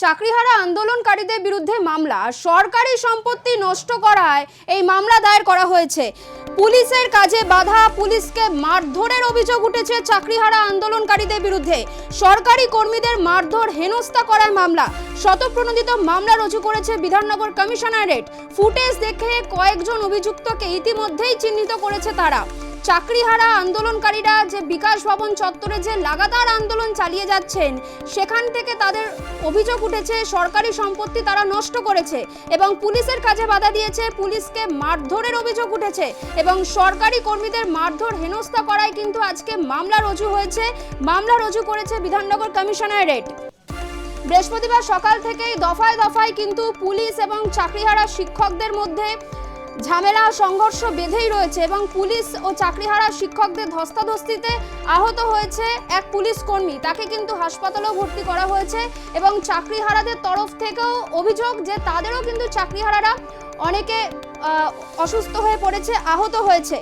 চাকরিহারা আন্দোলনকারীদের বিরুদ্ধে মামলা, সরকারি সম্পত্তি নষ্ট করায় এই মামলা দায়ের করা হয়েছে। পুলিশের কাজে বাধা, পুলিশকে মারধরের অভিযোগ উঠেছে চাকরিহারা আন্দোলনকারীদের বিরুদ্ধে। সরকারি কর্মীদের মারধর, হেনস্থা করায় মামলা। স্বতঃপ্রণোদিত মামলা রুজু করেছে বিধাননগর কমিশনারেট। ফুটেজ দেখে কয়েকজন অভিযুক্তকে ইতিমধ্যেই চিহ্নিত করেছে তারা। চাকরিহারা আন্দোলনকারীরা যে বিকাশ ভবন চত্বরে যে লাগাতার আন্দোলন চালিয়ে যাচ্ছেন, সেখান থেকে তাদের অভিযোগ উঠেছে সরকারি সম্পত্তি তারা নষ্ট করেছে এবং পুলিশের কাজে বাধা দিয়েছে, পুলিশকে মারধরের অভিযোগ উঠেছে এবং সরকারি কর্মীদের মারধর, হেনস্থা করায় কিন্তু আজকে মামলা রুজু হয়েছে। মামলা রুজু করেছে বিধাননগর কমিশনারেট। বৃহস্পতিবার সকাল থেকেই দফায় দফায় কিন্তু পুলিশ এবং চাকরিহারা শিক্ষকদের মধ্যে ঝামেলা, সংঘর্ষ বেঁধেই রয়েছে এবং পুলিশ ও চাকরিহারা শিক্ষকদের ধস্তাধস্তিতে আহত হয়েছে এক পুলিশ কর্মী। তাকে কিন্তু হাসপাতালেও ভর্তি করা হয়েছে এবং চাকরিহারাদের তরফ থেকেও অভিযোগ যে তাদেরও কিন্তু চাকরিহারারা অনেকে অসুস্থ হয়ে পড়েছে, আহত হয়েছে।